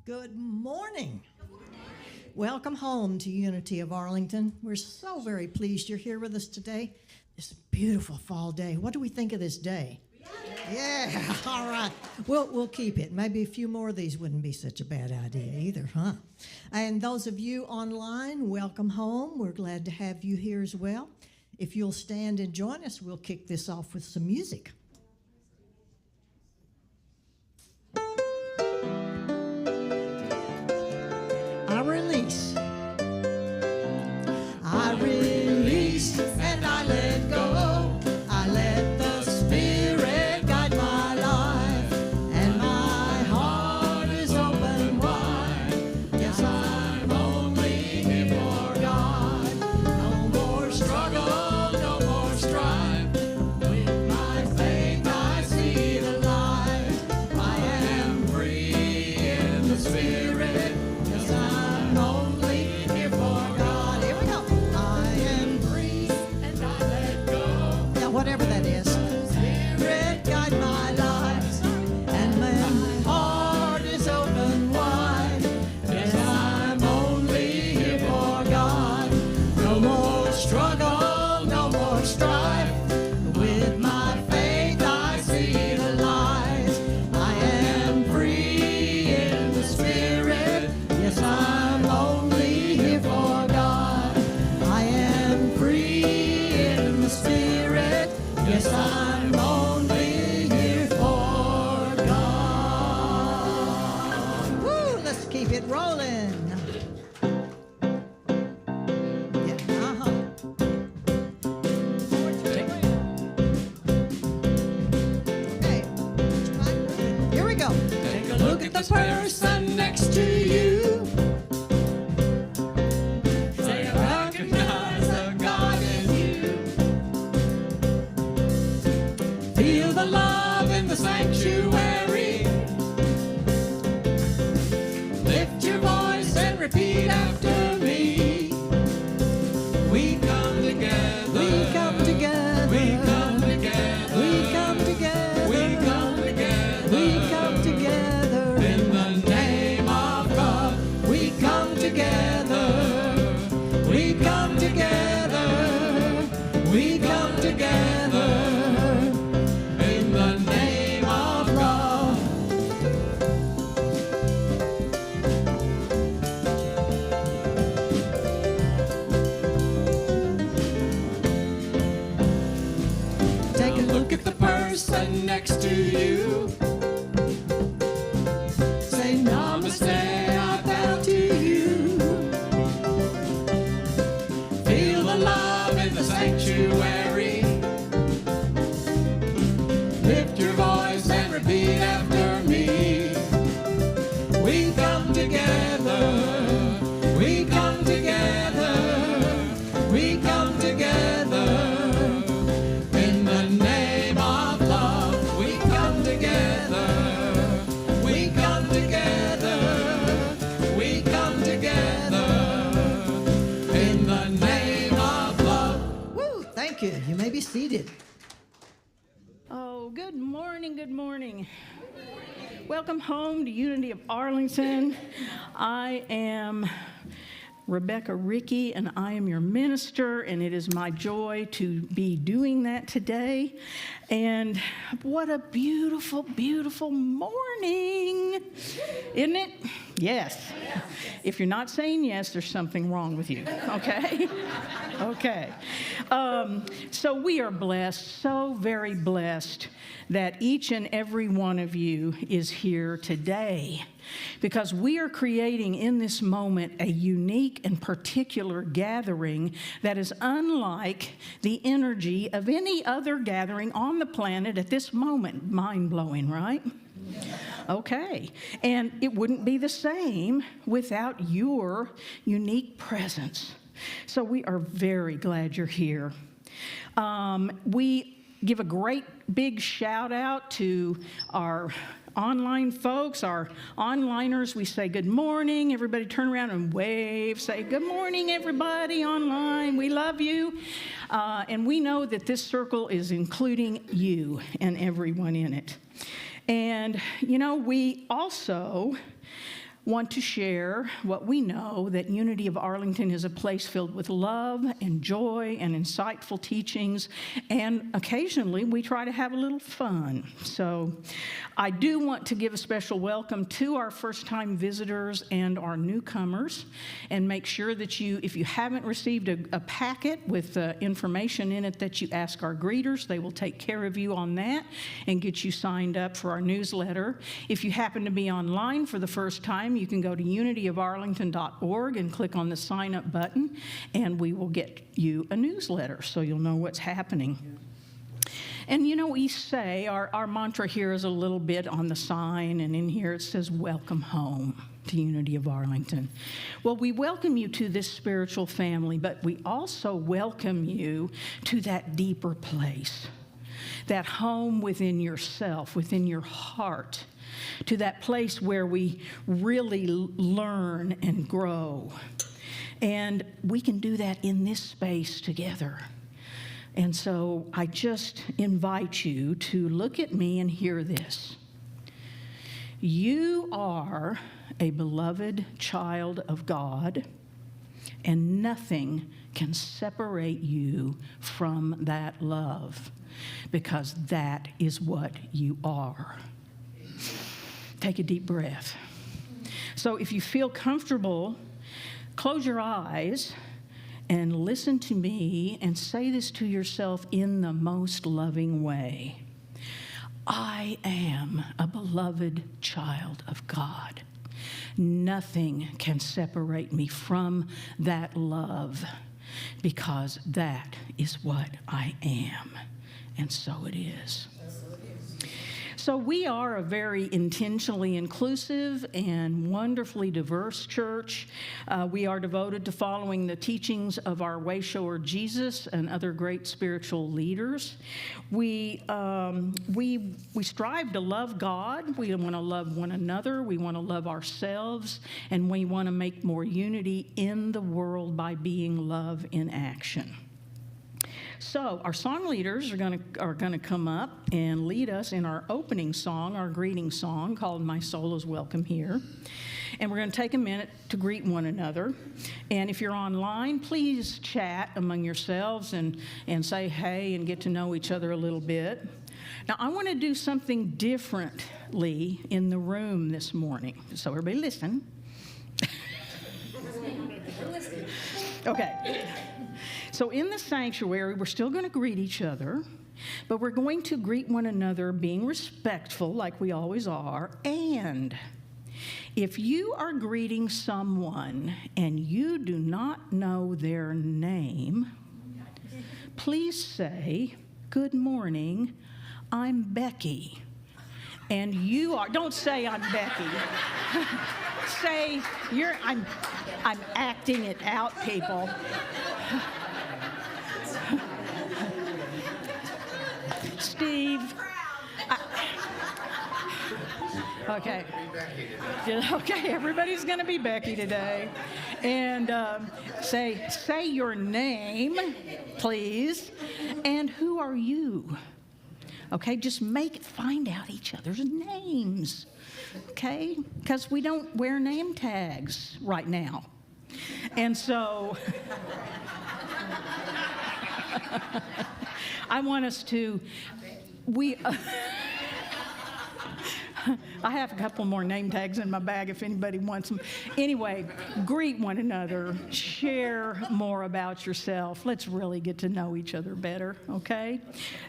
Good morning. Welcome home to Unity of Arlington. We're so very pleased you're here with us today. It's a beautiful fall day. What do we think of this day? Yeah, all right. We'll keep it. Maybe a few more of these wouldn't be such a bad idea either, huh? And those of you online, welcome home. We're glad to have you here as well. If you'll stand and join us, we'll kick this off with some music. I release and I let go. I let the Spirit guide my life, and my heart is open wide. Yes, I'm only here for God. No more struggle, no more strife. With my faith I see the light. I am free in the Spirit. Yes, I'm only here for God. Here we go. I am free and I let go. Yeah, whatever that is. Spirit guide my life, and my heart is open wide. Yes, I'm only here for God. No more struggle, no more strife. With my faith I see the light. I am free in the Spirit. Yes, I'm only here for God. I am free in the Spirit. Yes, I'm only here for God. Woo, let's keep it rolling. Yeah, Okay, here we go. Take a look at the person next to you. Say, I recognize the God in you. Feel the love in the sanctuary. Lift your voice and repeat after me. We come together. We come together. We come together. We come together. We come together. We come together. In the name of God, we come together. We come together. We come together. In the name of God. Take a look at the person next to you. Say namaste, I bow to you. Feel the love in the sanctuary. Lift your voice and repeat after me. We come together. We come together. We come together. In the name of love, we come together. We come together. We come together. In the name of love. Woo, thank you. You may be seated. Oh, good morning, good morning. Welcome home to Unity of Arlington. I am Rebecca Rickey, and I am your minister, and it is my joy to be doing that today. And what a beautiful, beautiful morning, isn't it? Yes. If you're not saying yes, there's something wrong with you, okay? Okay. So we are blessed, so very blessed, that each and every one of you is here today, because we are creating in this moment a unique and particular gathering that is unlike the energy of any other gathering on the planet at this moment. Mind-blowing, right? Okay. And it wouldn't be the same without your unique presence. So we are very glad you're here. We give a great big shout out to our online folks, our onliners. We say good morning. Everybody turn around and wave. Say good morning, everybody online. We love you. And we know that this circle is including you and everyone in it. And, you know, we also want to share what we know, that Unity of Arlington is a place filled with love and joy and insightful teachings, and occasionally we try to have a little fun. So I do want to give a special welcome to our first-time visitors and our newcomers, and make sure that you, if you haven't received a packet with information in it, that you ask our greeters. They will take care of you on that and get you signed up for our newsletter. If you happen to be online for the first time, you can go to unityofarlington.org and click on the sign up button, and we will get you a newsletter so you'll know what's happening. And you know, we say, our mantra here is a little bit on the sign, and in here it says, welcome home to Unity of Arlington. Well, we welcome you to this spiritual family, but we also welcome you to that deeper place, that home within yourself, within your heart, to that place where we really learn and grow. And we can do that in this space together. And so I just invite you to look at me and hear this. You are a beloved child of God, and nothing can separate you from that love, because that is what you are. Take a deep breath. So if you feel comfortable, close your eyes and listen to me and say this to yourself in the most loving way. I am a beloved child of God. Nothing can separate me from that love, because that is what I am. And so it is. So we are a very intentionally inclusive and wonderfully diverse church. We are devoted to following the teachings of our way shower Jesus and other great spiritual leaders. We strive to love God. We want to love one another. We want to love ourselves, and we want to make more unity in the world by being love in action. So our song leaders are going to come up and lead us in our opening song, our greeting song called My Soul is Welcome Here. And we're going to take a minute to greet one another. And if you're online, please chat among yourselves and say hey and get to know each other a little bit. Now, I want to do something differently in the room this morning. So everybody listen. Okay. So in the sanctuary, we're still going to greet each other, but we're going to greet one another being respectful, like we always are. And if you are greeting someone and you do not know their name, please say, "Good morning, I'm Becky." And you are, don't say I'm Becky. Say, I'm acting it out, people. Steve. Okay. Okay, everybody's going to be Becky today. And say your name, please. And who are you? Okay, just find out each other's names. Okay? Because we don't wear name tags right now. And so I want us to, I have a couple more name tags in my bag if anybody wants them. Anyway, greet one another, share more about yourself. Let's really get to know each other better, okay?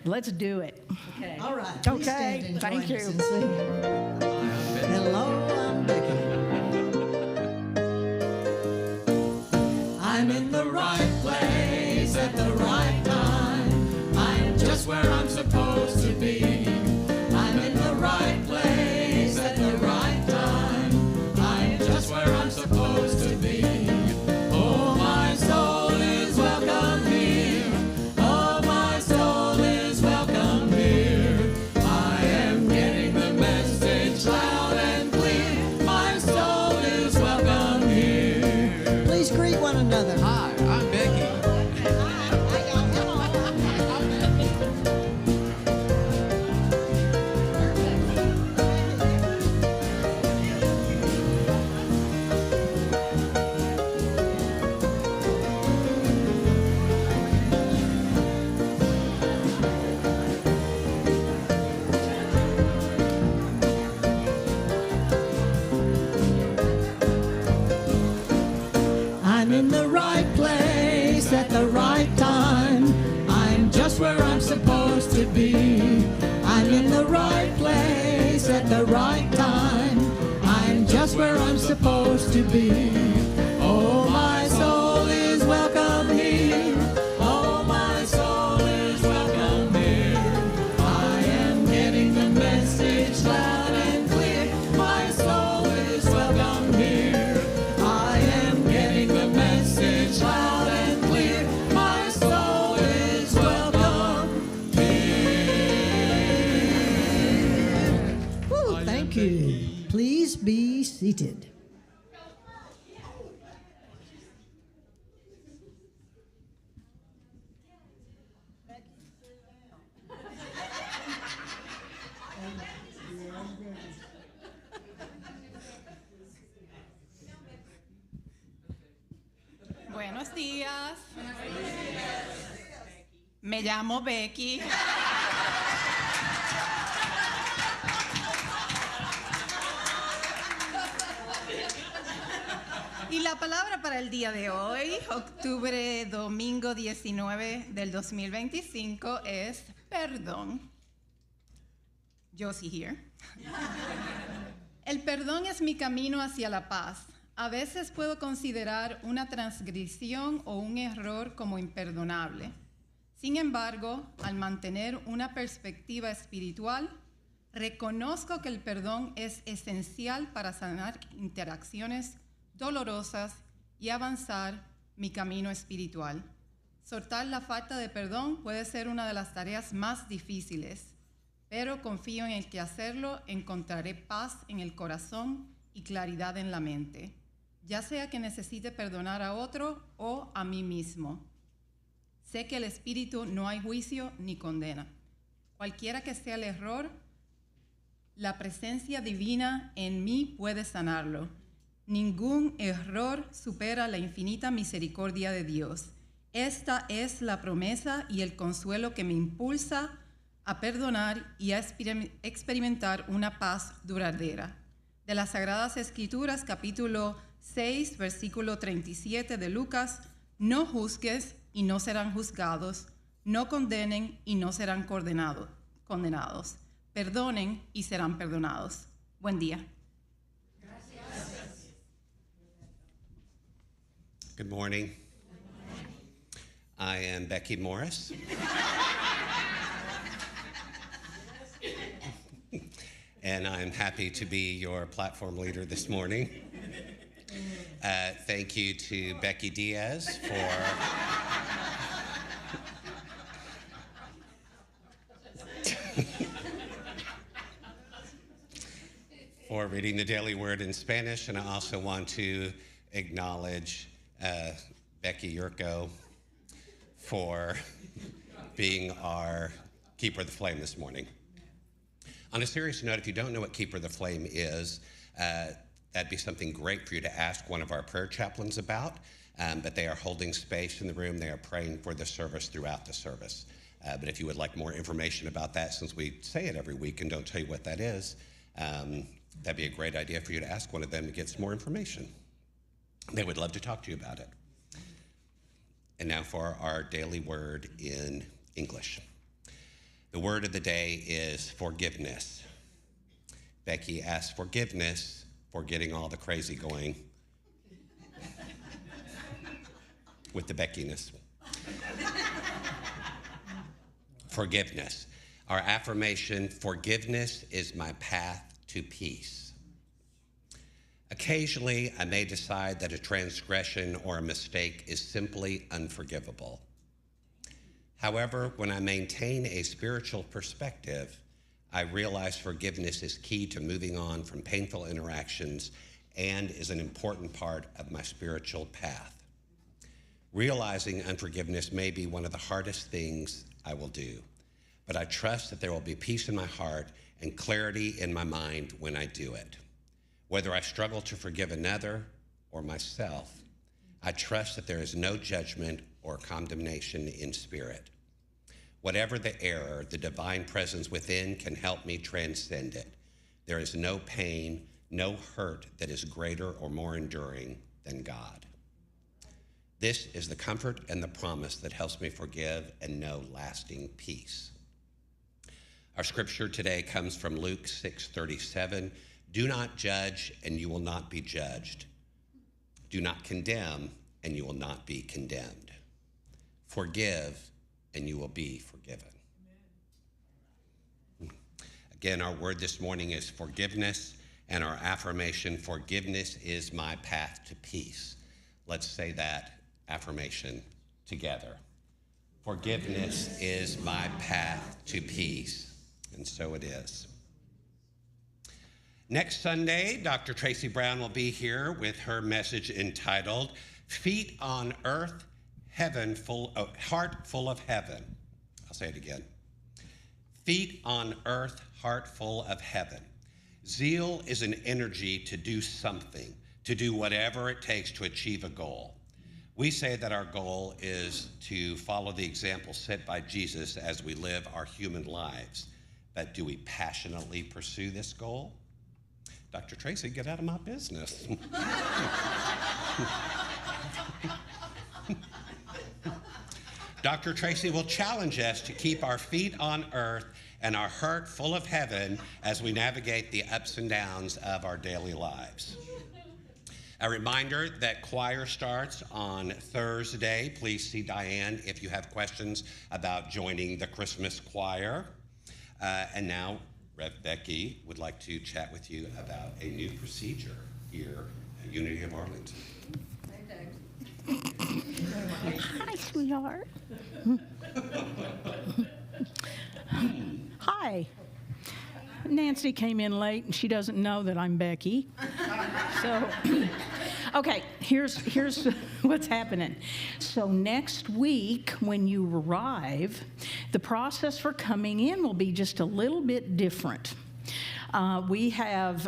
Let's do it. Okay. All right. Please stand and Thank join you. us and sing. Hello, I'm Rickey. I'm in the right place at the right time. I'm just where I'm supposed to be. I'm in the right place at the right time. I'm just where I'm supposed to be. Oh, my soul is welcome here. Oh, my soul is welcome here. I am getting the message loud and clear. My soul is welcome here. Please greet one another. Hi, I'm Becky. just where I'm supposed to be. I'm in the right place at the right time. I'm just where I'm supposed to be. Oh, my soul is welcome here. Oh, my soul is welcome here. I am getting the message loud and clear. My soul is welcome here. I am getting the message loud and clear. My soul is welcome here. Woo, thank you. Please be seated. Buenos días. Me llamo Becky. Y la palabra para el día de hoy, domingo 19 del 2025, es perdón. Josie here. El perdón es mi camino hacia la paz. A veces puedo considerar una transgresión o un error como imperdonable. Sin embargo, al mantener una perspectiva espiritual, reconozco que el perdón es esencial para sanar interacciones dolorosas y avanzar mi camino espiritual. Soltar la falta de perdón puede ser una de las tareas más difíciles, pero confío en el que hacerlo encontraré paz en el corazón y claridad en la mente, ya sea que necesite perdonar a otro o a mí mismo. Sé que el espíritu no hay juicio ni condena. Cualquiera que sea el error, la presencia divina en mí puede sanarlo. Ningún error supera la infinita misericordia de Dios. Esta es la promesa y el consuelo que me impulsa a perdonar y a experimentar una paz duradera. De las Sagradas Escrituras, capítulo 6, versículo 37 de Lucas: no juzgues y no serán juzgados, no condenen y no serán condenados, perdonen y serán perdonados. Buen día. Good morning. I am Becky Morris. And I'm happy to be your platform leader this morning. Thank you to Becky Diaz for reading the Daily Word in Spanish, and I also want to acknowledge Becky Yurko for being our Keeper of the Flame this morning. On a serious note, if you don't know what Keeper of the Flame is, that'd be something great for you to ask one of our prayer chaplains about, but they are holding space in the room. They are praying for the service throughout the service. But if you would like more information about that, since we say it every week and don't tell you what that is, that'd be a great idea for you to ask one of them to get some more information. They would love to talk to you about it. And now for our daily word in English. The word of the day is forgiveness. Becky asked forgiveness for getting all the crazy going with the Beckiness. Forgiveness. Our affirmation: forgiveness is my path to peace. Occasionally, I may decide that a transgression or a mistake is simply unforgivable. However, when I maintain a spiritual perspective, I realize forgiveness is key to moving on from painful interactions and is an important part of my spiritual path. Realizing unforgiveness may be one of the hardest things I will do, but I trust that there will be peace in my heart and clarity in my mind when I do it. Whether I struggle to forgive another or myself, I trust that there is no judgment or condemnation in spirit. Whatever the error, the divine presence within can help me transcend it. There is no pain, no hurt that is greater or more enduring than God. This is the comfort and the promise that helps me forgive and know lasting peace. Our scripture today comes from Luke 6:37. Do not judge, and you will not be judged. Do not condemn, and you will not be condemned. Forgive, and you will be forgiven. Again, our word this morning is forgiveness, and our affirmation, forgiveness is my path to peace. Let's say that affirmation together. Forgiveness is my path to peace, and so it is. Next Sunday, Dr. Tracy Brown will be here with her message entitled, Feet on Earth, Heart Full of Heaven. I'll say it again. Feet on earth, heart full of heaven. Zeal is an energy to do something, to do whatever it takes to achieve a goal. We say that our goal is to follow the example set by Jesus as we live our human lives. But do we passionately pursue this goal? Dr. Tracy, get out of my business. Dr. Tracy will challenge us to keep our feet on earth and our heart full of heaven as we navigate the ups and downs of our daily lives. A reminder that choir starts on Thursday. Please see Diane if you have questions about joining the Christmas choir. And now, Rev Becky would like to chat with you about a new procedure here at Unity of Arlington. Hi, sweetheart. Hi. Nancy came in late, and she doesn't know that I'm Becky. So, okay, here's what's happening. So next week, when you arrive, the process for coming in will be just a little bit different. We have,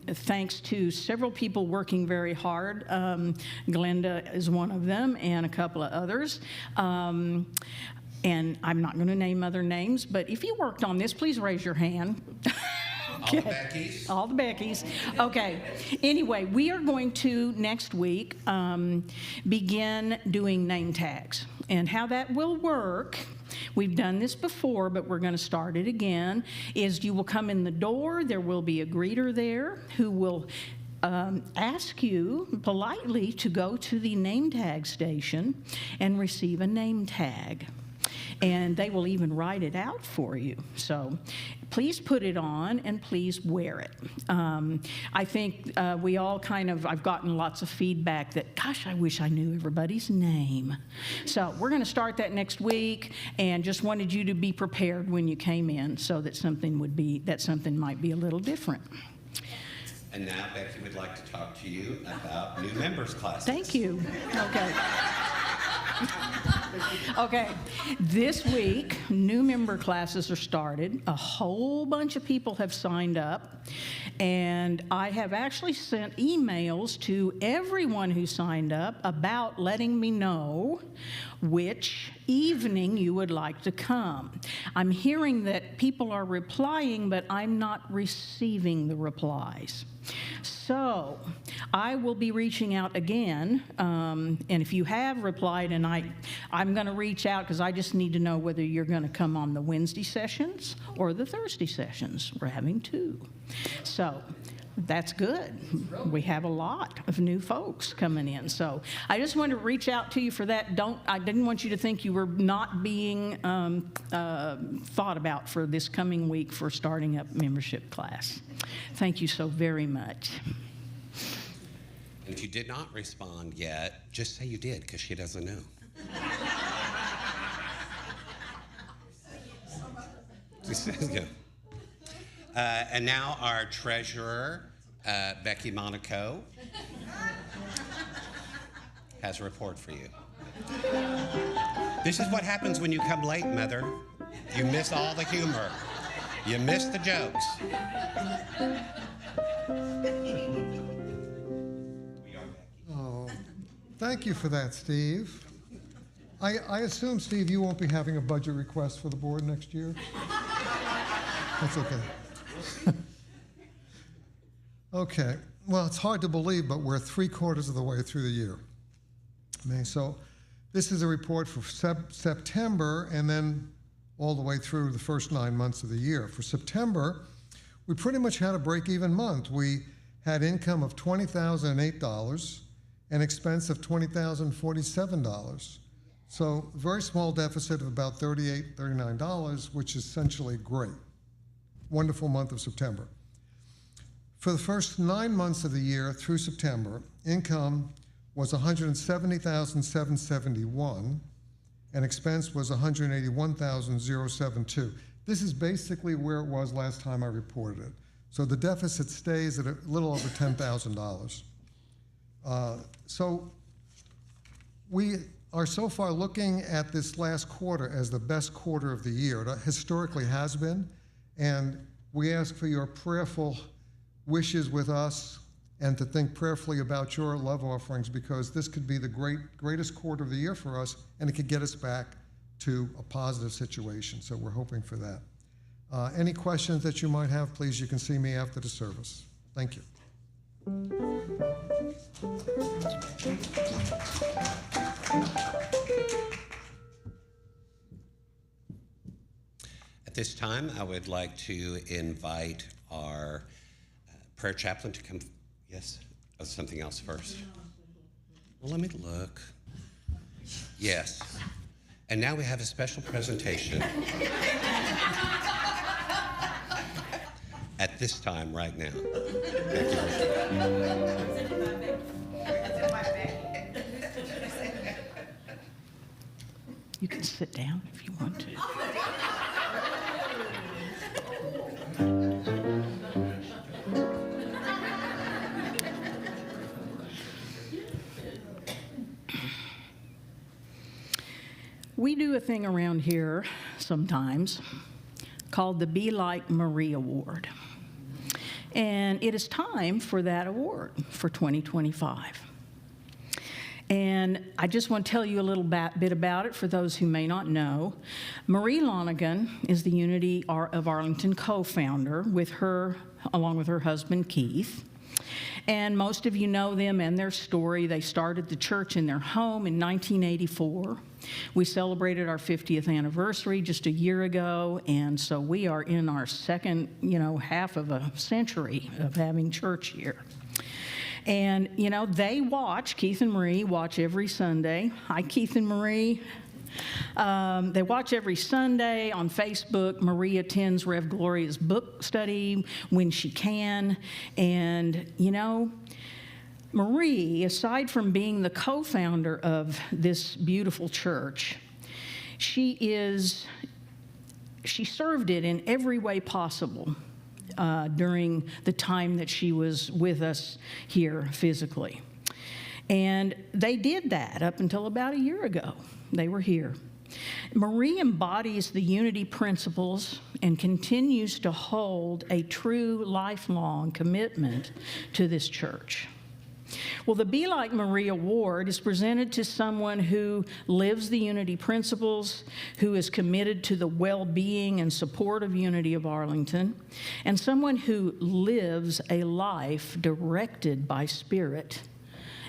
thanks to several people working very hard, Glenda is one of them, and a couple of others. And I'm not going to name other names, but if you worked on this, please raise your hand. Okay. All the Beckys. All the Beckys. Okay. Anyway, we are going to, next week, begin doing name tags. And how that will work, we've done this before, but we're going to start it again, is you will come in the door, there will be a greeter there who will ask you politely to go to the name tag station and receive a name tag. And they will even write it out for you. So please put it on and please wear it. I think we all I've gotten lots of feedback that, gosh, I wish I knew everybody's name. So we're going to start that next week, and just wanted you to be prepared when you came in so that something might be a little different. And now Becky would like to talk to you about new members classes. Thank you. Okay. Okay, this week, new member classes are started. A whole bunch of people have signed up, and I have actually sent emails to everyone who signed up about letting me know which evening you would like to come. I'm hearing that people are replying, but I'm not receiving the replies. So I will be reaching out again, and if you have replied, and I'm going to reach out because I just need to know whether you're going to come on the Wednesday sessions or the Thursday sessions. We're having two. So that's good. We have a lot of new folks coming in. So I just wanted to reach out to you for that. I didn't want you to think you were not being thought about for this coming week for starting up membership class. Thank you so very much. And if you did not respond yet, just say you did, because she doesn't know. And now our treasurer, Becky Monaco, has a report for you. This is what happens when you come late, Mother. You miss all the humor. You miss the jokes. Oh, thank you for that, Steve. I assume, Steve, you won't be having a budget request for the board next year? That's okay. Okay, well, it's hard to believe, but we're 3/4 of the way through the year. May. So this is a report for September and then all the way through the first 9 months of the year. For September, we pretty much had a break-even month. We had income of $20,008 and expense of $20,047. So very small deficit of about $38, $39, which is essentially great. Wonderful month of September. For the first 9 months of the year through September, income was $170,771 and expense was $181,072. This is basically where it was last time I reported it. So the deficit stays at a little over $10,000. So we are so far looking at this last quarter as the best quarter of the year. It historically has been, and we ask for your prayerful wishes with us and to think prayerfully about your love offerings, because this could be the greatest quarter of the year for us, and it could get us back to a positive situation. So we're hoping for that. Any questions that you might have, please, you can see me after the service. Thank you. At this time, I would like to invite our prayer chaplain to come. Yes? Oh, something else first. Well, let me look. Yes. And now we have a special presentation at this time right now. Thank you. You can sit down if you want to. We do a thing around here sometimes called the Be Like Marie Award. And it is time for that award for 2025. And I just want to tell you a little bit about it for those who may not know. Marie Lonigan is the Unity of Arlington co-founder along with her husband Keith. And most of you know them and their story. They started the church in their home in 1984. We celebrated our 50th anniversary just a year ago, and so we are in our second, half of a century of having church here. And, Keith and Marie watch every Sunday. Hi, Keith and Marie. They watch every Sunday on Facebook. Marie attends Rev Gloria's book study when she can. And, Marie, aside from being the co-founder of this beautiful church, she served it in every way possible during the time that she was with us here physically. And they did that up until about a year ago. They were here. Marie embodies the unity principles and continues to hold a true lifelong commitment to this church. Well, the Be Like Marie Award is presented to someone who lives the unity principles, who is committed to the well-being and support of Unity of Arlington, and someone who lives a life directed by Spirit,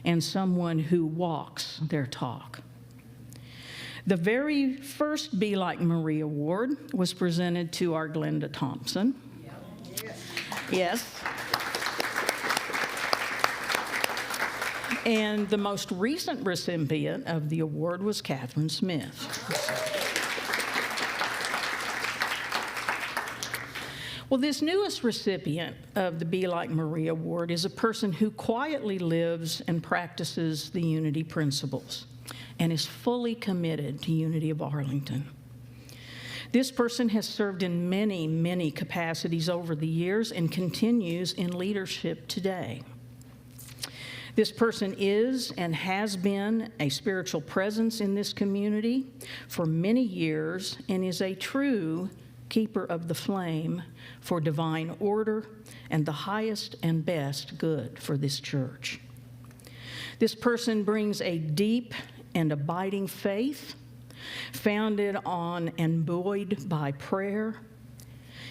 and someone who walks their talk. The very first Be Like Marie Award was presented to our Glenda Thompson. Yes. And the most recent recipient of the award was Catherine Smith. Well, this newest recipient of the Be Like Marie Award is a person who quietly lives and practices the unity principles and is fully committed to Unity of Arlington. This person has served in many, many capacities over the years and continues in leadership today. This person is and has been a spiritual presence in this community for many years and is a true keeper of the flame for divine order and the highest and best good for this church. This person brings a deep and abiding faith, founded on and buoyed by prayer.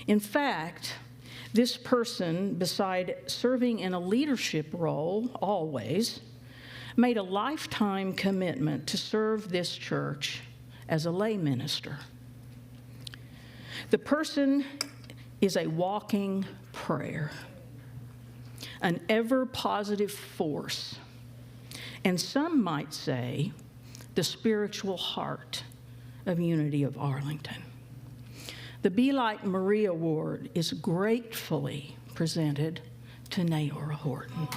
In fact, this person, beside serving in a leadership role always, made a lifetime commitment to serve this church as a lay minister. The person is a walking prayer, an ever-positive force, and some might say the spiritual heart of Unity of Arlington. The Be Like Marie Award is gratefully presented to Naora Horton.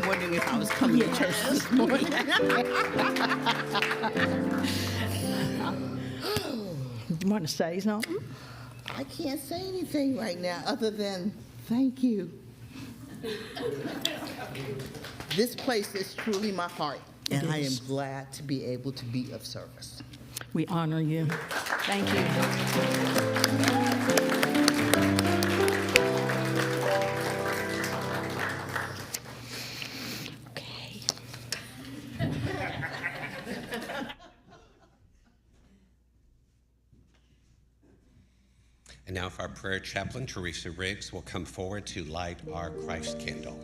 Wondering if I was coming to church this morning. You want to say something? I can't say anything right now other than thank you. This place is truly my heart, and I am glad to be able to be of service. We honor you. Thank you. Okay. And now, if our prayer chaplain, Teresa Riggs, will come forward to light our Christ candle.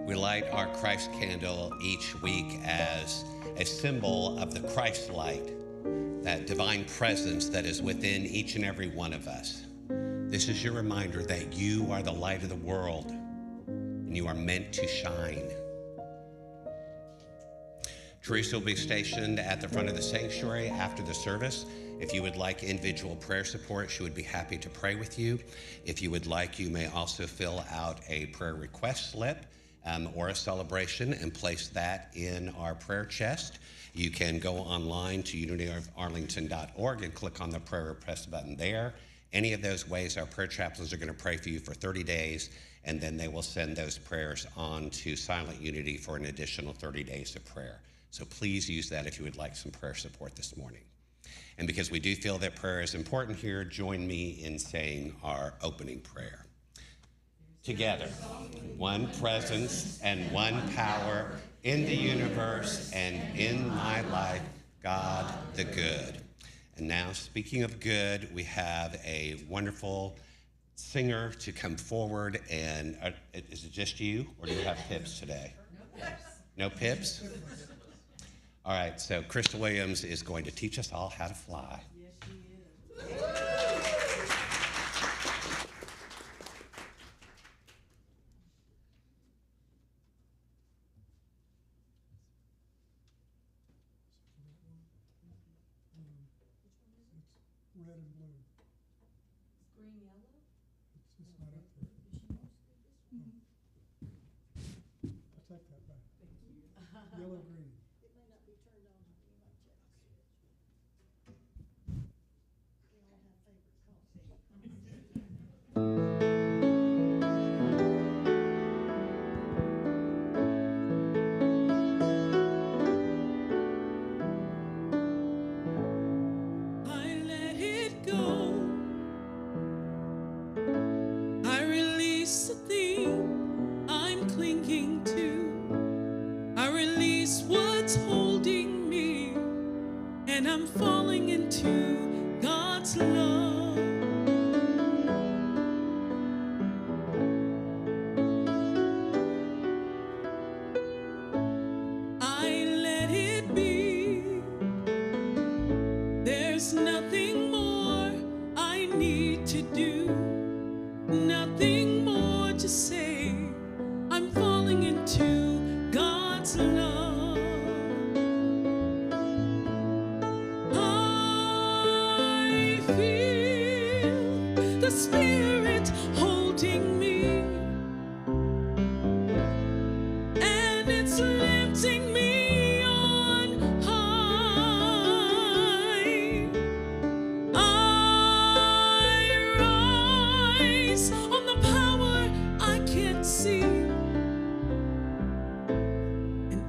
We light our Christ candle each week as a symbol of the Christ light, that divine presence that is within each and every one of us. This is your reminder that you are the light of the world and you are meant to shine. Teresa will be stationed at the front of the sanctuary after the service. If you would like individual prayer support, she would be happy to pray with you. If you would like, you may also fill out a prayer request slip or a celebration and place that in our prayer chest. You can go online to unityofarlington.org and click on the prayer request button there. Any of those ways, our prayer chaplains are going to pray for you for 30 days, and then they will send those prayers on to Silent Unity for an additional 30 days of prayer. So please use that if you would like some prayer support this morning. And because we do feel that prayer is important here, join me in saying our opening prayer. Together, one presence and one power in the universe and in my life, God the good. And now, speaking of good, we have a wonderful singer to come forward. And is it just you, or do you have Pips today? No Pips? All right, so Krista Williams is going to teach us all how to fly. Yes, she is. Red and blue. Green, yellow? It's not up there. I'll take that back. Yellow, green. It may not be turned on. You might check. We all have favorite colors. I let it go. I release the thing I'm clinging to. I release what's holding me, and I'm falling into God's love. I let it be. There's nothing more I need to do, nothing more to say. I'm falling into God's love. I feel the Spirit holding me, and it's lifting me on high. I rise on the power I can't see, and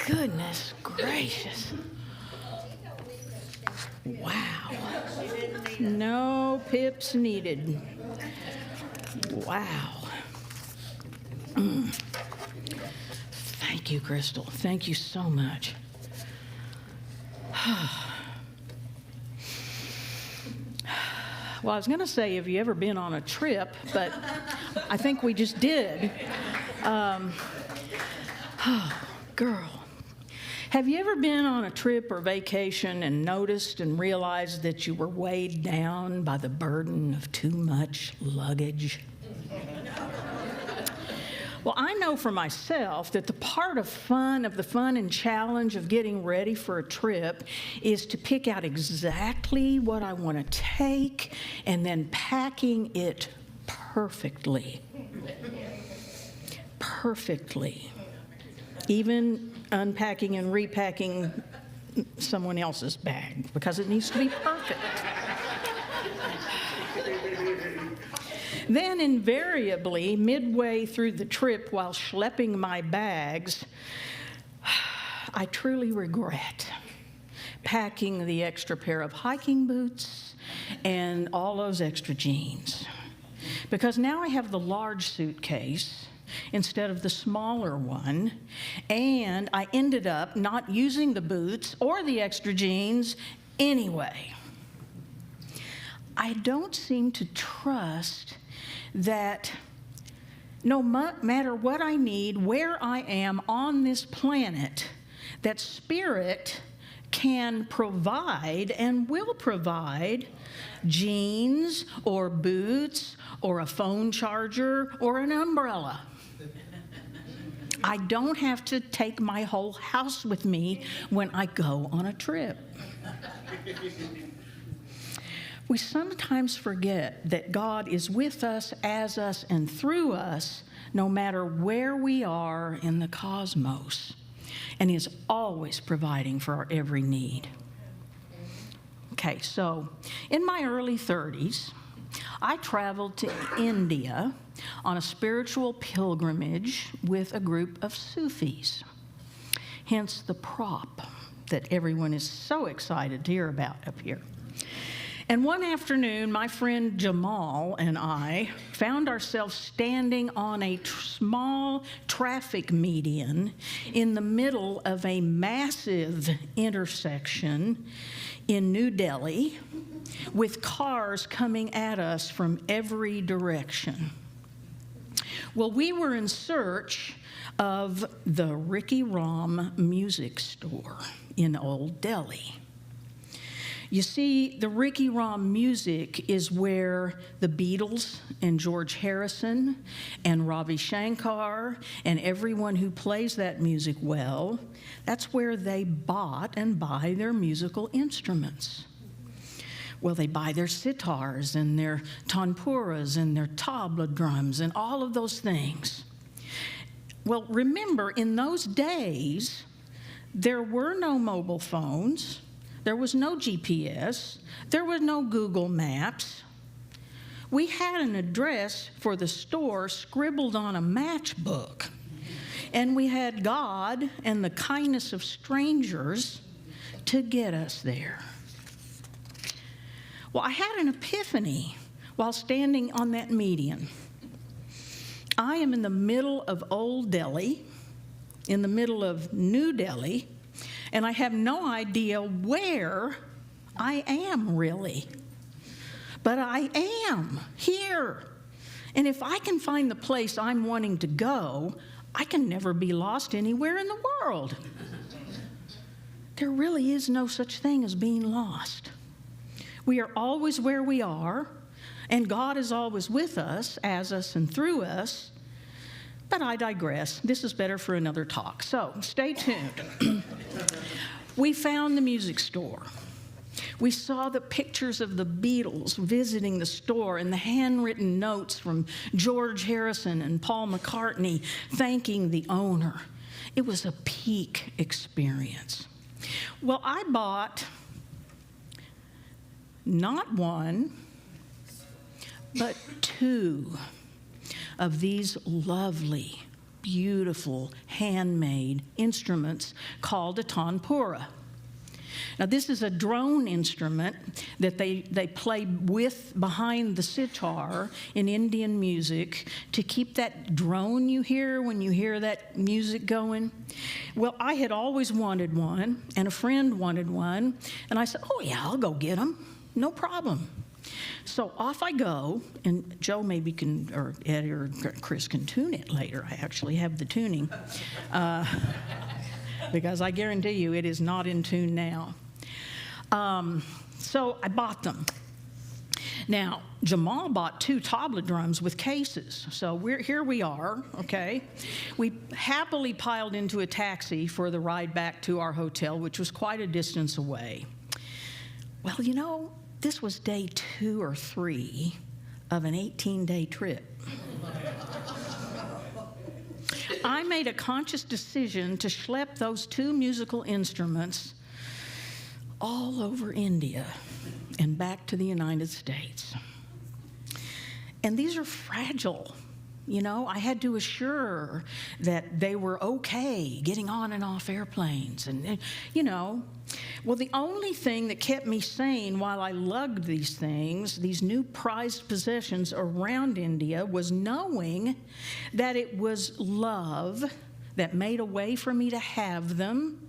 Goodness gracious. Wow. No pips needed. Wow. Thank you, Crystal. Thank you so much. Well, I was going to say, have you ever been on a trip? But I think we just did. Girl, have you ever been on a trip or vacation and noticed and realized that you were weighed down by the burden of too much luggage? Well, I know for myself that the part of the fun and challenge of getting ready for a trip is to pick out exactly what I want to take and then packing it perfectly. Perfectly. Even unpacking and repacking someone else's bag because it needs to be perfect. Then invariably, midway through the trip while schlepping my bags, I truly regret packing the extra pair of hiking boots and all those extra jeans. Because now I have the large suitcase instead of the smaller one, and I ended up not using the boots or the extra jeans anyway. I don't seem to trust that no matter what I need, where I am on this planet, that Spirit can provide and will provide jeans or boots or a phone charger or an umbrella. I don't have to take my whole house with me when I go on a trip. We sometimes forget that God is with us, as us, and through us, no matter where we are in the cosmos, and is always providing for our every need. Okay, so in my early 30s, I traveled to India on a spiritual pilgrimage with a group of Sufis, hence the prop that everyone is so excited to hear about up here. And one afternoon, my friend Jamal and I found ourselves standing on a small traffic median in the middle of a massive intersection in New Delhi with cars coming at us from every direction. Well, we were in search of the Rickey music store in Old Delhi. You see, the Rickey music is where the Beatles and George Harrison and Ravi Shankar and everyone who plays that music well, that's where they bought and buy their musical instruments. Well, they buy their sitars and their tanpuras and their tabla drums and all of those things. Well, remember, in those days, there were no mobile phones. There was no GPS. There was no Google Maps. We had an address for the store scribbled on a matchbook. And we had God and the kindness of strangers to get us there. Well, I had an epiphany while standing on that median. I am in the middle of Old Delhi, in the middle of New Delhi, and I have no idea where I am really. But I am here. And if I can find the place I'm wanting to go, I can never be lost anywhere in the world. There really is no such thing as being lost. We are always where we are, and God is always with us, as us, and through us. But I digress. This is better for another talk. So stay tuned. We found the music store. We saw the pictures of the Beatles visiting the store and the handwritten notes from George Harrison and Paul McCartney thanking the owner. It was a peak experience. Well, I bought not one, but two of these lovely, beautiful, handmade instruments called a tanpura. Now, this is a drone instrument that they play with behind the sitar in Indian music to keep that drone you hear when you hear that music going. Well, I had always wanted one, and a friend wanted one, and I said, oh yeah, I'll go get them, no problem. So off I go, and Joe maybe can, or Ed or Chris can tune it later. I actually have the tuning, because I guarantee you it is not in tune now. So I bought them. Now, Jamal bought 2 tabla drums with cases. So here we are, okay? We happily piled into a taxi for the ride back to our hotel, which was quite a distance away. Well, you know, this was day 2 or 3 of an 18-day trip. I made a conscious decision to schlep those 2 musical instruments all over India and back to the United States. And these are fragile. You know, I had to assure that they were okay getting on and off airplanes. And, you know, well, the only thing that kept me sane while I lugged these things, these new prized possessions around India, was knowing that it was love that made a way for me to have them,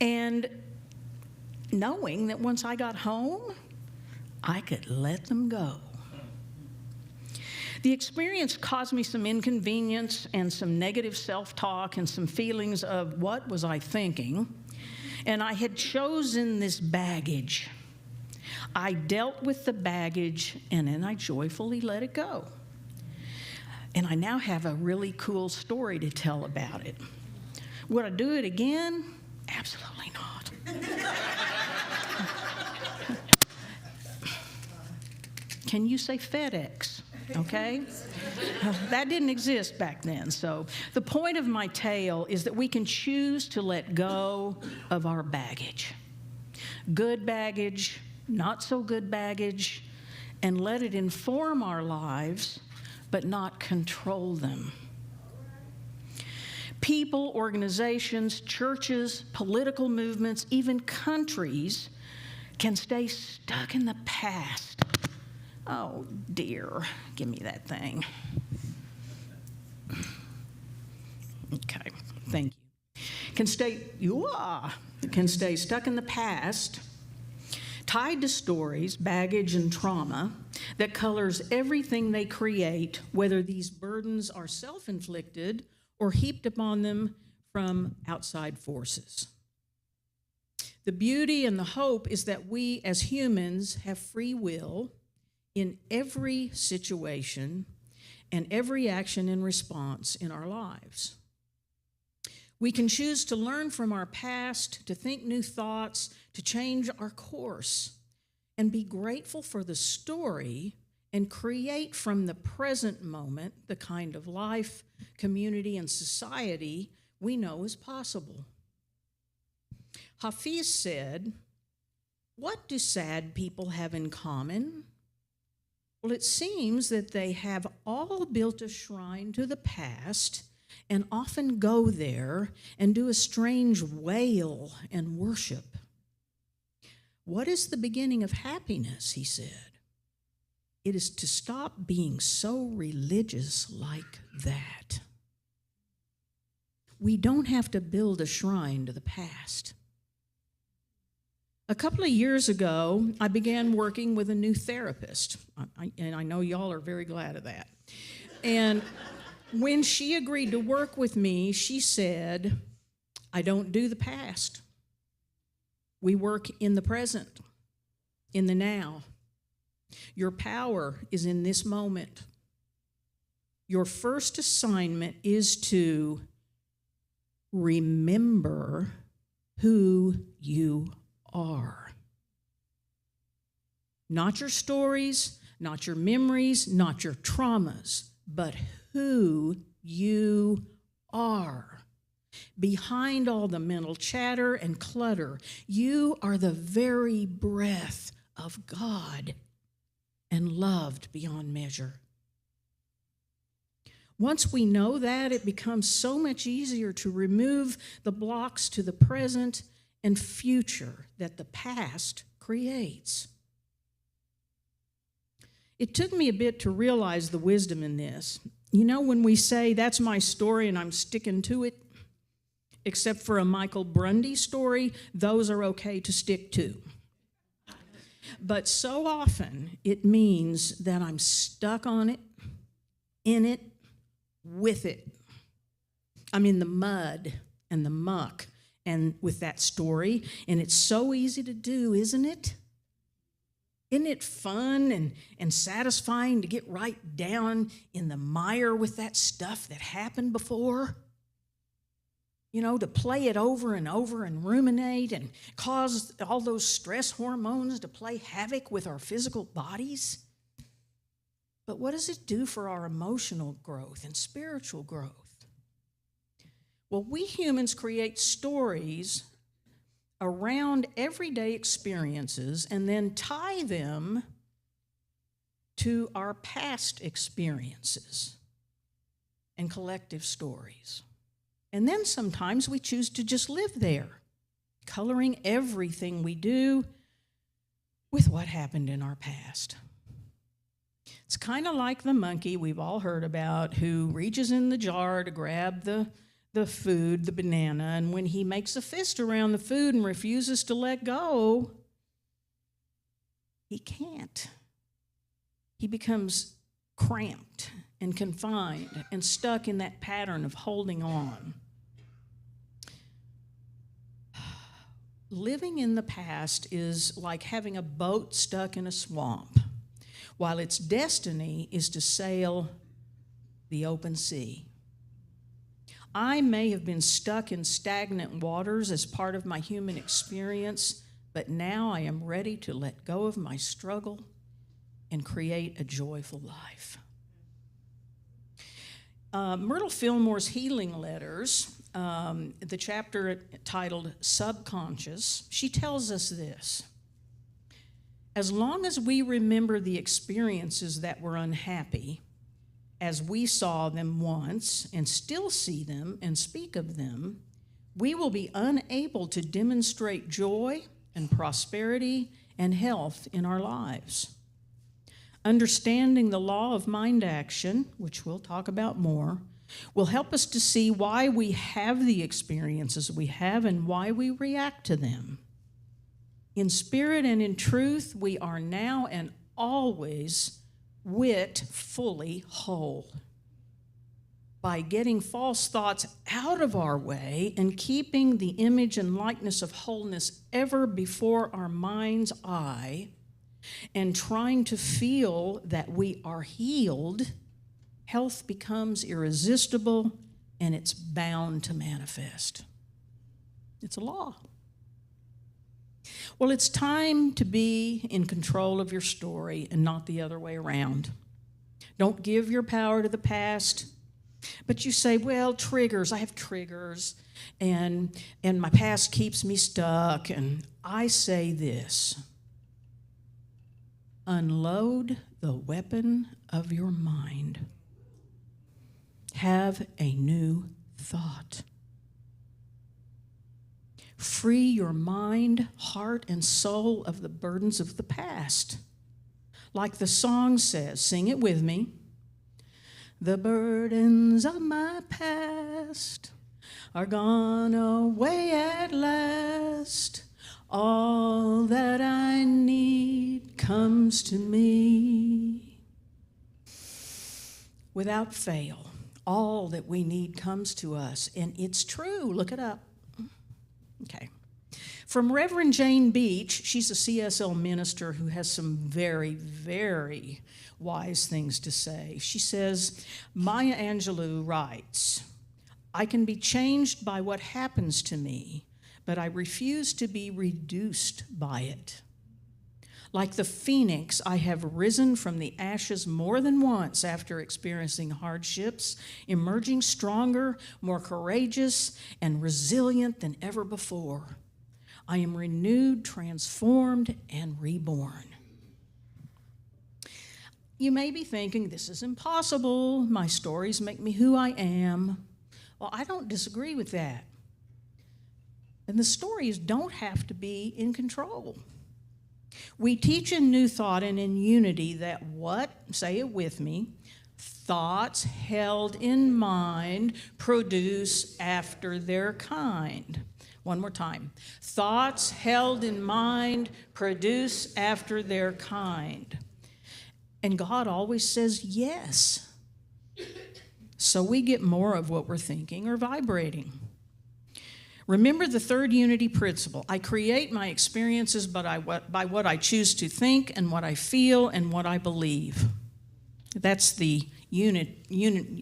and knowing that once I got home, I could let them go. The experience caused me some inconvenience and some negative self-talk and some feelings of what was I thinking, and I had chosen this baggage. I dealt with the baggage, and then I joyfully let it go. And I now have a really cool story to tell about it. Would I do it again? Absolutely not. Can you say FedEx? Okay? That didn't exist back then. So the point of my tale is that we can choose to let go of our baggage. Good baggage, not so good baggage, and let it inform our lives, but not control them. People, organizations, churches, political movements, even countries can stay stuck in the past. Oh dear, give me that thing. Okay, thank you. Can stay stuck in the past, tied to stories, baggage, and trauma that colors everything they create, whether these burdens are self-inflicted or heaped upon them from outside forces. The beauty and the hope is that we as humans have free will in every situation and every action and response in our lives. We can choose to learn from our past, to think new thoughts, to change our course, and be grateful for the story and create from the present moment the kind of life, community, and society we know is possible. Hafiz said, "What do sad people have in common? Well, it seems that they have all built a shrine to the past and often go there and do a strange wail and worship. What is the beginning of happiness?" he said. "It is to stop being so religious like that." We don't have to build a shrine to the past. A couple of years ago, I began working with a new therapist, and I know y'all are very glad of that. And when she agreed to work with me, she said, "I don't do the past. We work in the present, in the now. Your power is in this moment. Your first assignment is to remember who you are. Not your stories, not your memories, not your traumas, but who you are. Behind all the mental chatter and clutter, you are the very breath of God and loved beyond measure." Once we know that, it becomes so much easier to remove the blocks to the present and future that the past creates. It took me a bit to realize the wisdom in this. You know, when we say, "That's my story and I'm sticking to it," except for a Michael Grundy story, those are okay to stick to. But so often it means that I'm stuck on it, in it, with it. I'm in the mud and the muck and with that story, and it's so easy to do, isn't it? Isn't it fun and satisfying to get right down in the mire with that stuff that happened before? You know, to play it over and over and ruminate and cause all those stress hormones to play havoc with our physical bodies? But what does it do for our emotional growth and spiritual growth? Well, we humans create stories around everyday experiences and then tie them to our past experiences and collective stories. And then sometimes we choose to just live there, coloring everything we do with what happened in our past. It's kind of like the monkey we've all heard about who reaches in the jar to grab the food, the banana, and when he makes a fist around the food and refuses to let go, he can't. He becomes cramped and confined and stuck in that pattern of holding on. Living in the past is like having a boat stuck in a swamp, while its destiny is to sail the open sea. I may have been stuck in stagnant waters as part of my human experience, but now I am ready to let go of my struggle and create a joyful life. Myrtle Fillmore's Healing Letters, the chapter titled Subconscious, she tells us this: as long as we remember the experiences that were unhappy, as we saw them once and still see them and speak of them, we will be unable to demonstrate joy and prosperity and health in our lives. Understanding the law of mind action, which we'll talk about more, will help us to see why we have the experiences we have and why we react to them. In spirit and in truth, we are now and always wit fully whole. By getting false thoughts out of our way and keeping the image and likeness of wholeness ever before our mind's eye, and trying to feel that we are healed, health becomes irresistible and it's bound to manifest. It's a law. Well, it's time to be in control of your story and not the other way around. Don't give your power to the past. But you say, well, triggers, I have triggers, and my past keeps me stuck. And I say this: unload the weapon of your mind. Have a new thought. Free your mind, heart, and soul of the burdens of the past. Like the song says, sing it with me. The burdens of my past are gone away at last. All that I need comes to me. Without fail, all that we need comes to us, and it's true. Look it up. Okay. From Reverend Jane Beach, she's a CSL minister who has some very, very wise things to say. She says, Maya Angelou writes, I can be changed by what happens to me, but I refuse to be reduced by it. Like the phoenix, I have risen from the ashes more than once after experiencing hardships, emerging stronger, more courageous, and resilient than ever before. I am renewed, transformed, and reborn. You may be thinking, this is impossible. My stories make me who I am. Well, I don't disagree with that. And the stories don't have to be in control. We teach in New Thought and in Unity that what, say it with me, thoughts held in mind produce after their kind. One more time. Thoughts held in mind produce after their kind. And God always says yes. So we get more of what we're thinking or vibrating. Remember the third unity principle. I create my experiences by what I choose to think and what I feel and what I believe. That's the YFM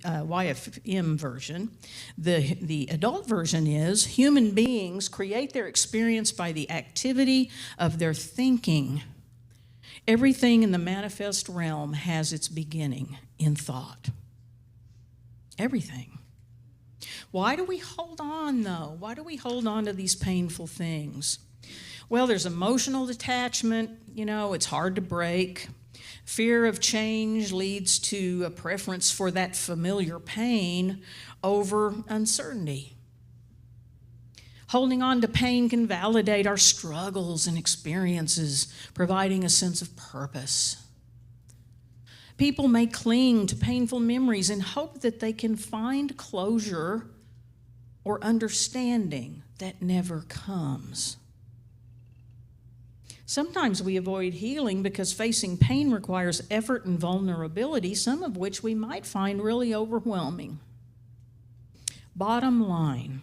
version. The adult version is human beings create their experience by the activity of their thinking. Everything in the manifest realm has its beginning in thought. Everything. Why do we hold on, though? Why do we hold on to these painful things? Well, there's emotional detachment. You know, it's hard to break. Fear of change leads to a preference for that familiar pain over uncertainty. Holding on to pain can validate our struggles and experiences, providing a sense of purpose. People may cling to painful memories and hope that they can find closure or understanding that never comes. Sometimes we avoid healing because facing pain requires effort and vulnerability, some of which we might find really overwhelming. Bottom line,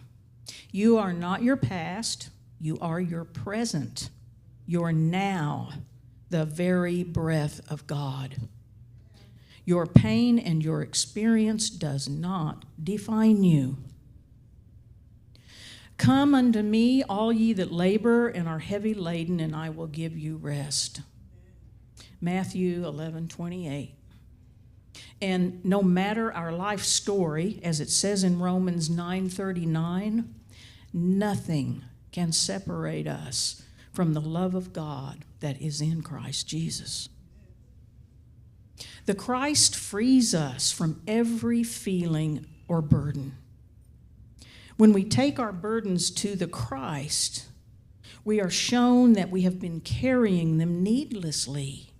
you are not your past, you are your present, your now, the very breath of God. Your pain and your experience does not define you. Come unto me, all ye that labor and are heavy laden, and I will give you rest. Matthew 11:28. And no matter our life story, as it says in Romans 9:39, nothing can separate us from the love of God that is in Christ Jesus. The Christ frees us from every feeling or burden. When we take our burdens to the Christ, we are shown that we have been carrying them needlessly.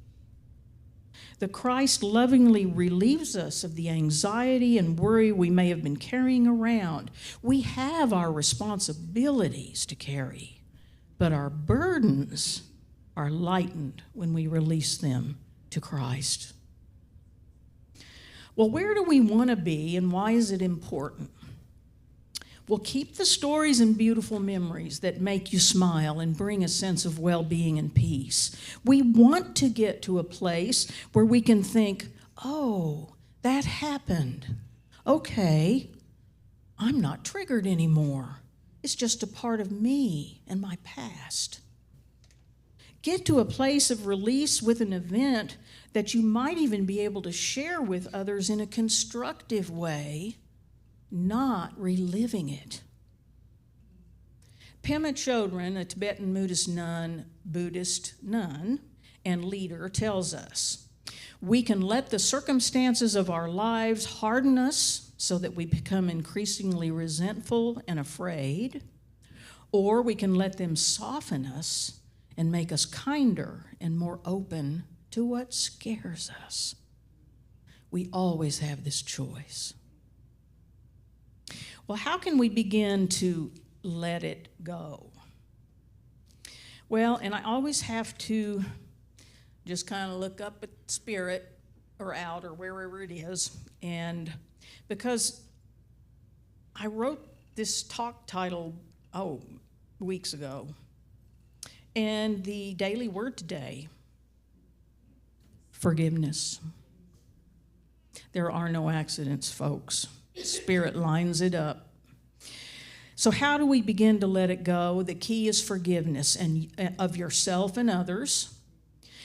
The Christ lovingly relieves us of the anxiety and worry we may have been carrying around. We have our responsibilities to carry, but our burdens are lightened when we release them to Christ. Well, where do we want to be, and why is it important? Well, keep the stories and beautiful memories that make you smile and bring a sense of well-being and peace. We want to get to a place where we can think, oh, that happened. Okay, I'm not triggered anymore. It's just a part of me and my past. Get to a place of release with an event that you might even be able to share with others in a constructive way, not reliving it. Pema Chodron, a Tibetan Buddhist nun and leader, tells us, we can let the circumstances of our lives harden us so that we become increasingly resentful and afraid, or we can let them soften us and make us kinder and more open to what scares us. We always have this choice. Well, how can we begin to let it go? Well, and I always have to just kind of look up at Spirit or out or wherever it is, and because I wrote this talk title, weeks ago, and the daily word today, forgiveness. There are no accidents, folks. Spirit lines it up. So how do we begin to let it go? The key is forgiveness and of yourself and others.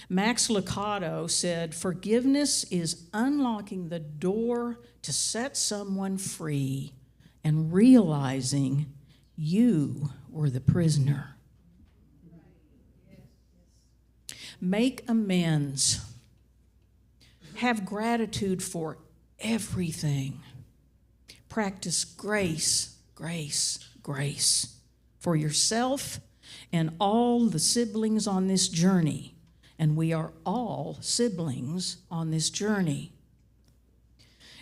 Max Lucado said, forgiveness is unlocking the door to set someone free and realizing you were the prisoner. Make amends. Have gratitude for everything. Practice grace, grace, grace for yourself and all the siblings on this journey. And we are all siblings on this journey.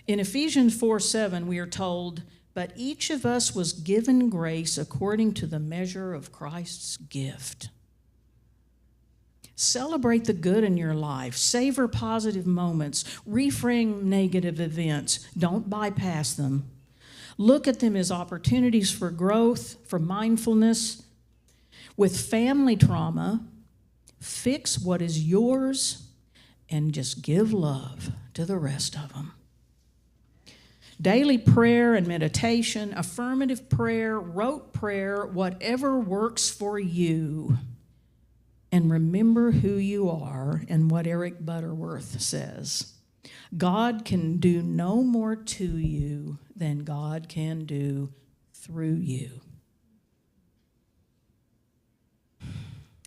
In Ephesians 4:7, we are told, but each of us was given grace according to the measure of Christ's gift. Celebrate the good in your life. Savor positive moments. Reframe negative events. Don't bypass them. Look at them as opportunities for growth, for mindfulness. With family trauma, fix what is yours and just give love to the rest of them. Daily prayer and meditation, affirmative prayer, rote prayer, whatever works for you. And remember who you are and what Eric Butterworth says. God can do no more to you than God can do through you.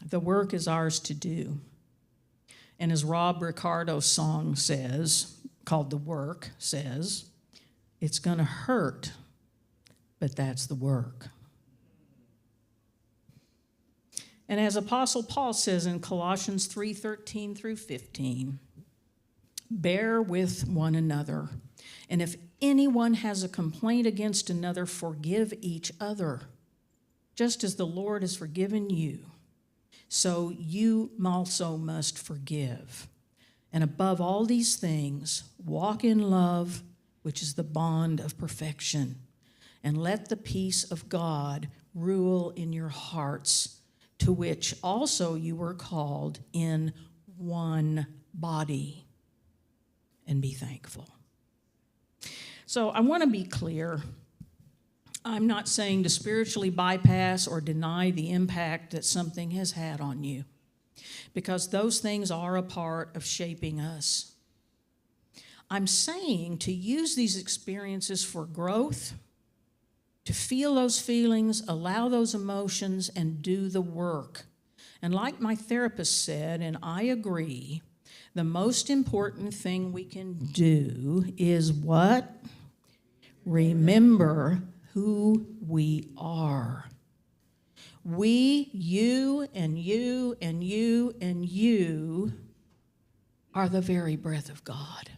The work is ours to do. And as Rob Ricardo's song says, called The Work, says, it's going to hurt, but that's the work. And as Apostle Paul says in Colossians 3:13 through 15, bear with one another. And if anyone has a complaint against another, forgive each other, just as the Lord has forgiven you. So you also must forgive. And above all these things, walk in love, which is the bond of perfection. And let the peace of God rule in your hearts, to which also you were called in one body. And be thankful. So I want to be clear. I'm not saying to spiritually bypass or deny the impact that something has had on you, because those things are a part of shaping us. I'm saying to use these experiences for growth, to feel those feelings, allow those emotions, and do the work. And like my therapist said, and I agree, the most important thing we can do is what? Remember who we are. We, you, and you, and you, and you are the very breath of God.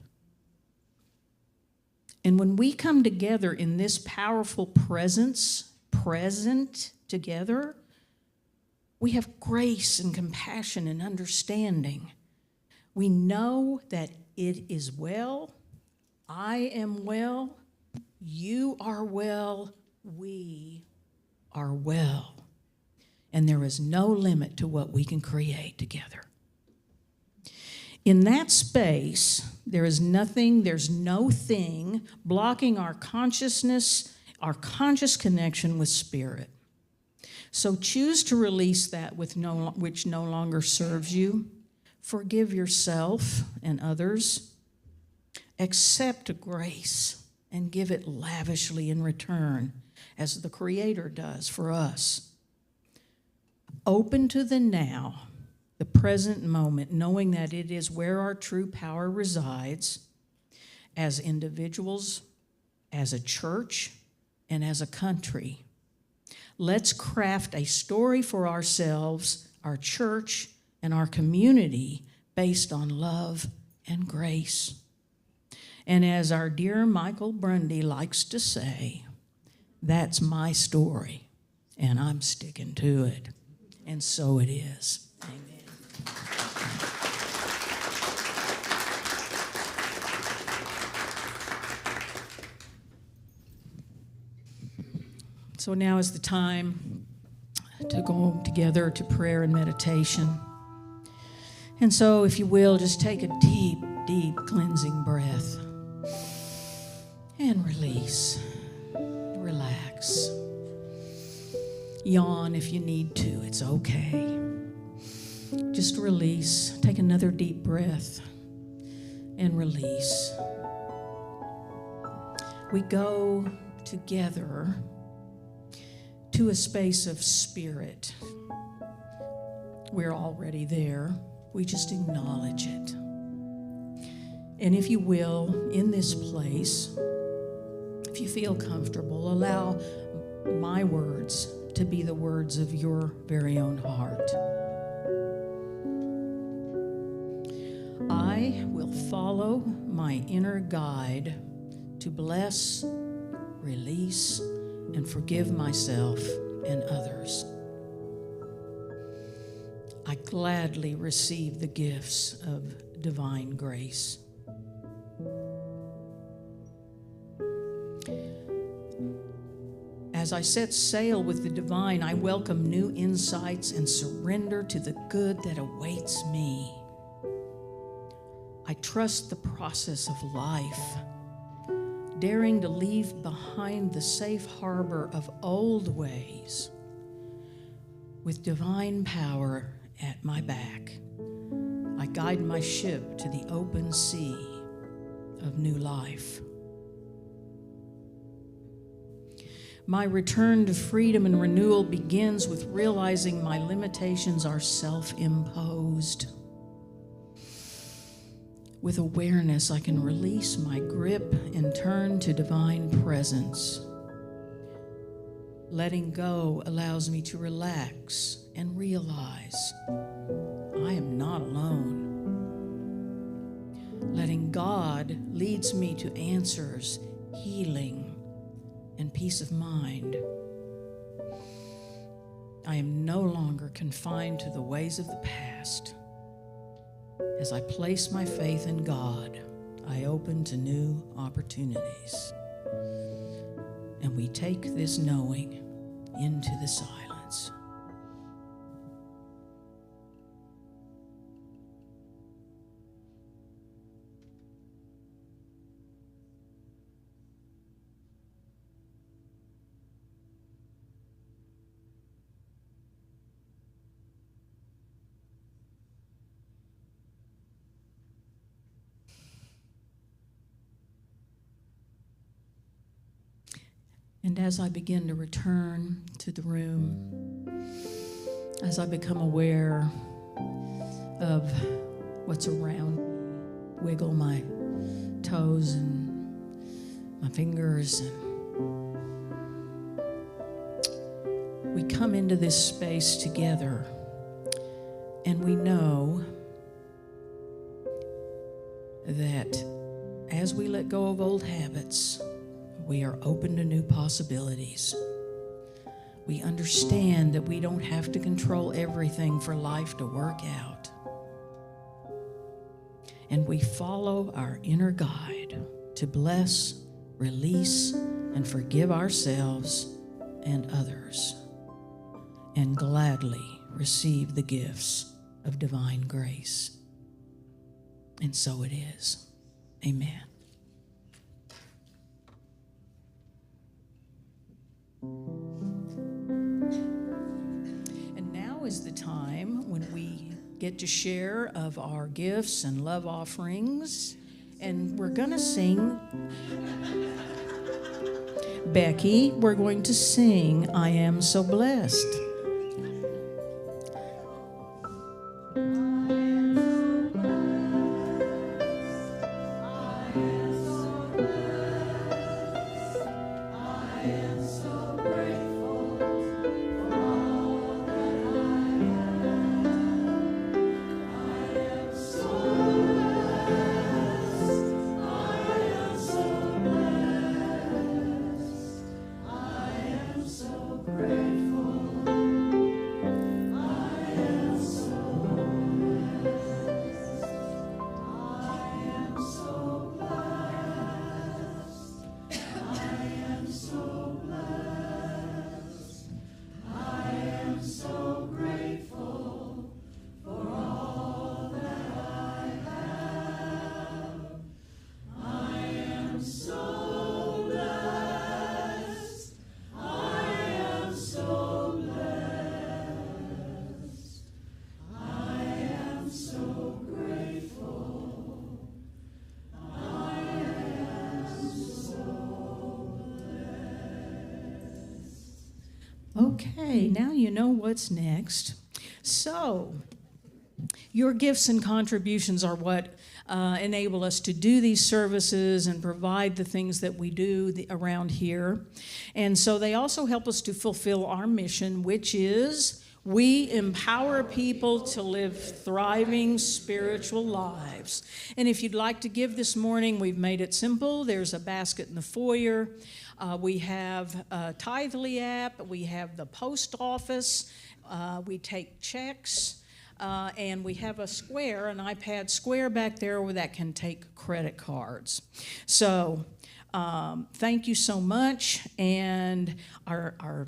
And when we come together in this powerful present together, we have grace and compassion and understanding. We know that it is well, I am well, you are well, we are well. And there is no limit to what we can create together. In that space, there's no thing blocking our consciousness, our conscious connection with Spirit. So choose to release that which no longer serves you. Forgive yourself and others. Accept grace and give it lavishly in return, as the Creator does for us. Open to the now, the present moment, knowing that it is where our true power resides as individuals, as a church, and as a country. Let's craft a story for ourselves, our church, and our community based on love and grace. And as our dear Michael Grundy likes to say, that's my story, and I'm sticking to it. And so it is. Amen. So now is the time to go together to prayer and meditation. And so, if you will, just take a deep, deep cleansing breath and release. Relax. Yawn if you need to, it's okay. Just release. Take another deep breath and release. We go together to a space of spirit. We're already there. We just acknowledge it. And if you will, in this place, if you feel comfortable, allow my words to be the words of your very own heart. I will follow my inner guide to bless, release, and forgive myself and others. I gladly receive the gifts of divine grace. As I set sail with the divine, I welcome new insights and surrender to the good that awaits me. I trust the process of life, daring to leave behind the safe harbor of old ways. With divine power at my back, I guide my ship to the open sea of new life. My return to freedom and renewal begins with realizing my limitations are self-imposed. With awareness, I can release my grip and turn to divine presence. Letting go allows me to relax and realize I am not alone. Letting God leads me to answers, healing, and peace of mind. I am no longer confined to the ways of the past. As I place my faith in God, I open to new opportunities. And we take this knowing into the silence. And as I begin to return to the room, as I become aware of what's around me, wiggle my toes and my fingers, and we come into this space together, and we know that as we let go of old habits, we are open to new possibilities. We understand that we don't have to control everything for life to work out. And we follow our inner guide to bless, release, and forgive ourselves and others, and gladly receive the gifts of divine grace. And so it is. Amen. And now is the time when we get to share of our gifts and love offerings. And we're going to sing. Becky, we're going to sing I Am So Blessed. Okay, now you know what's next. So, your gifts and contributions are what enable us to do these services and provide the things that we do around here. And so they also help us to fulfill our mission, which is we empower people to live thriving spiritual lives. And if you'd like to give this morning, we've made it simple. There's a basket in the foyer. We have a Tithely app. We have the post office. We take checks. And we have a square, an iPad square back there where that can take credit cards. So thank you so much. And our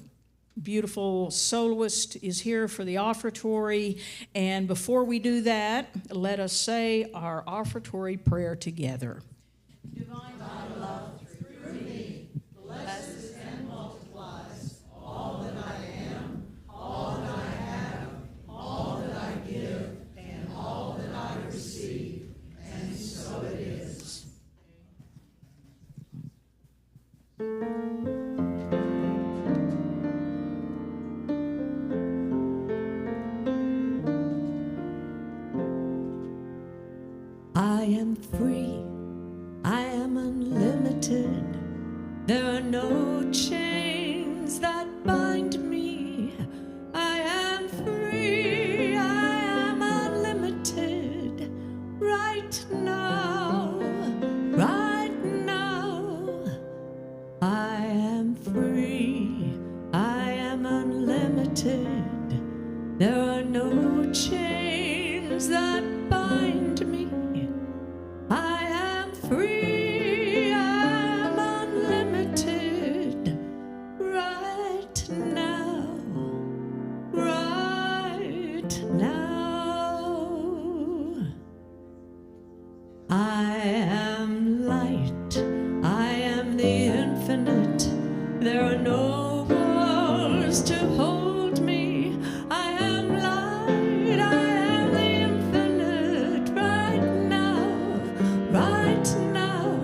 beautiful soloist is here for the offertory. And before we do that, let us say our offertory prayer together. Divine love through me blesses and multiplies all that I am, all that I have, all that I give, and all that I receive. And so it is. I am free, I am unlimited. There are no chains that bind me. I am free, I am unlimited. Right now, right now. I am free, I am unlimited. I am light, I am the infinite. There are no walls to hold me. I am light, I am the infinite. Right now, right now.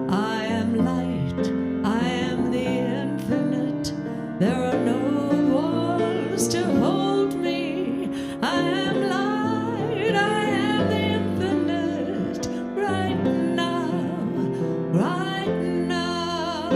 I am light, I am the infinite. There are no walls to hold me. I am light, I am the infinite. Right now, right now.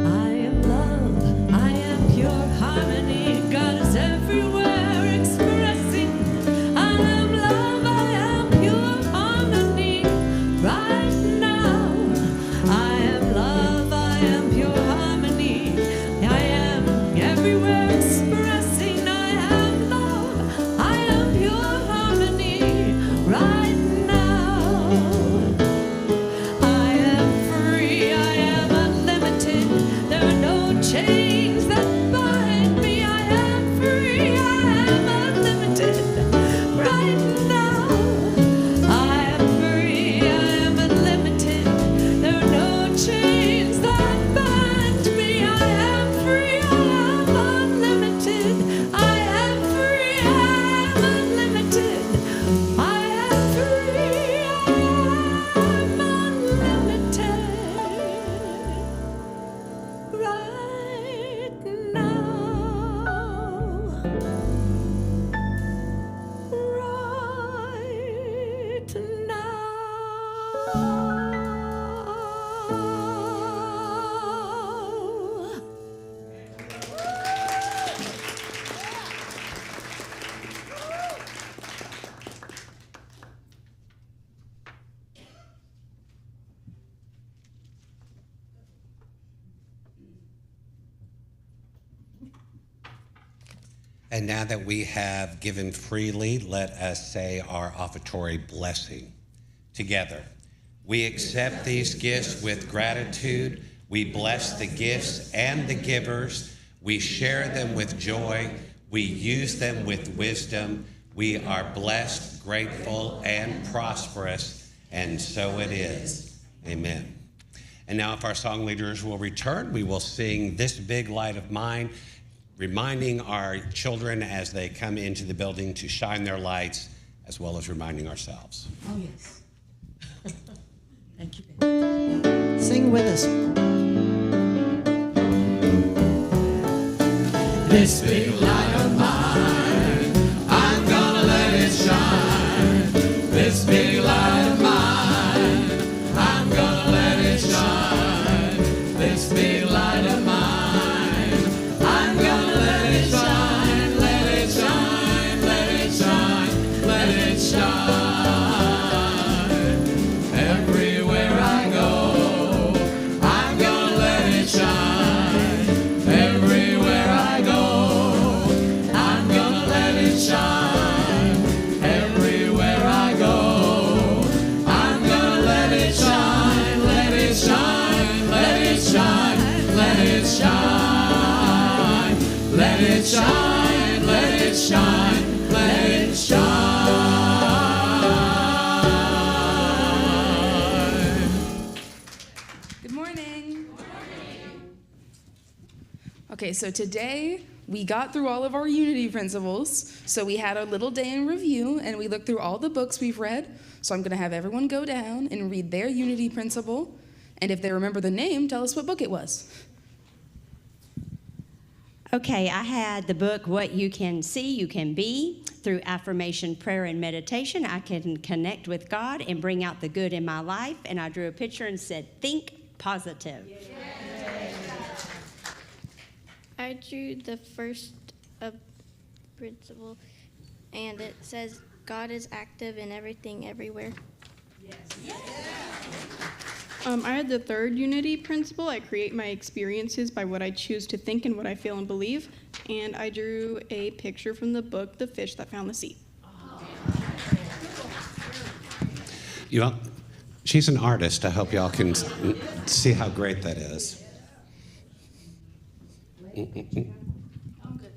I am love, I am pure harmony. God is everywhere expressing. I am love, I am pure harmony. Right now, I am love, I am pure harmony. I am everywhere expressing. I am love, I am pure harmony. Right now. I am free, I am unlimited. There are no chains that bind me. I am free, I am unlimited. Right now, I am free, I am unlimited. There are no chains that bind me. I am free, I am unlimited. I am free, I am unlimited. I am free, I am unlimited. Right now. And now that we have given freely, let us say our offertory blessing together. We accept these gifts with gratitude. We bless the gifts and the givers. We share them with joy. We use them with wisdom. We are blessed, grateful, and prosperous, and so it is. Amen. And now if our song leaders will return, we will sing This Big Light of Mine, reminding our children as they come into the building to shine their lights, as well as reminding ourselves. Oh, yes. Thank you. Sing with us. This big light of mine, I'm gonna let it shine. This big light of mine, I'm gonna let it shine. This big light of mine, I'm gonna let it shine. Let it shine, let it shine, let it shine. Everywhere I go, I'm gonna let it shine. Everywhere I go, I'm gonna let it shine. Everywhere I go, I'm gonna let it shine. Let it shine, let it shine, let it shine. Let it shine, let it shine, let it shine. Good morning. Okay, so today we got through all of our unity principles. So we had our little day in review and we looked through all the books we've read. So I'm going to have everyone go down and read their unity principle. And if they remember the name, tell us what book it was. Okay, I had the book What You Can See, You Can Be. Through affirmation, prayer, and meditation, I can connect with God and bring out the good in my life. And I drew a picture and said, think positive. I drew the first principle, and it says, God is active in everything, everywhere. Yes. I had the third unity principle. I create my experiences by what I choose to think and what I feel and believe. And I drew a picture from the book, The Fish That Found the Sea. You know, she's an artist. I hope y'all can see how great that is. I'm good.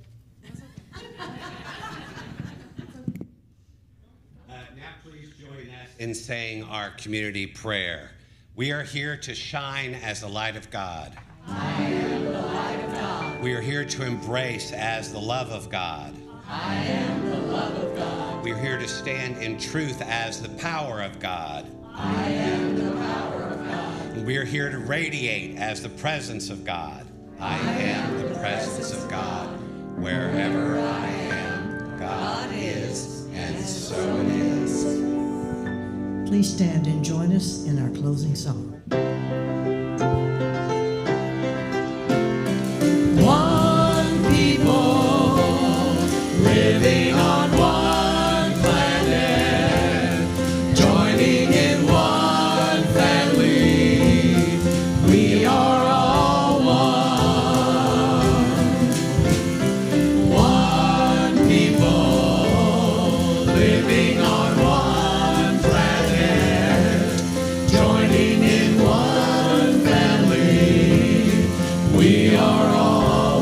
Now please join us in saying our community prayer. We are here to shine as the light of God. I am the light of God. We are here to embrace as the love of God. I am the love of God. We are here to stand in truth as the power of God. I am the power of God. We are here to radiate as the presence of God. I am the presence of God. Wherever I am, God is, and so it is. Please stand and join us in our closing song. One people living on one planet, joining in one family. We are all one. One people living on one planet, joining in one family. We are all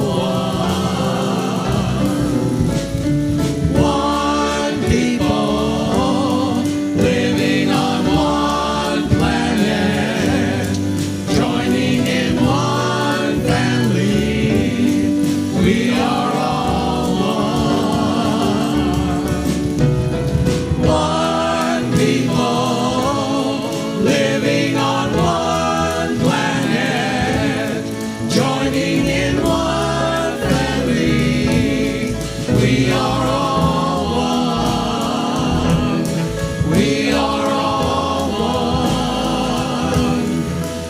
one people living on one planet, joining in one family. We are all one people living on one planet, joining in one family. We are all one. We are all one.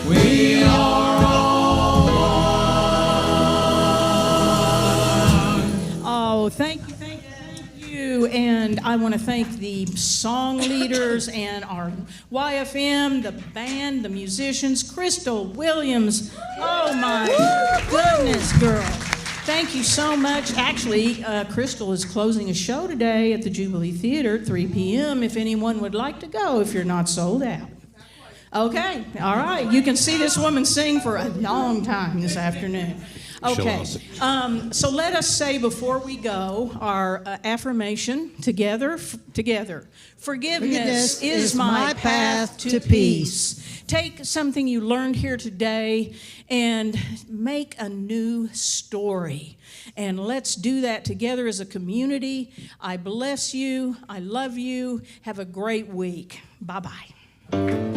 We are all one. Oh, thank you, thank you, thank you. And I want to thank the song leaders and our YFM, the band, the musicians, Crystal Williams. Oh my goodness, girl. Thank you so much. Actually, Crystal is closing a show today at the Jubilee Theater at 3 p.m. if anyone would like to go, if you're not sold out. Okay, all right. You can see this woman sing for a long time this afternoon. Okay, so let us say before we go our affirmation together. Forgiveness is my path to peace. Take something you learned here today and make a new story. And let's do that together as a community. I bless you. I love you. Have a great week. Bye-bye.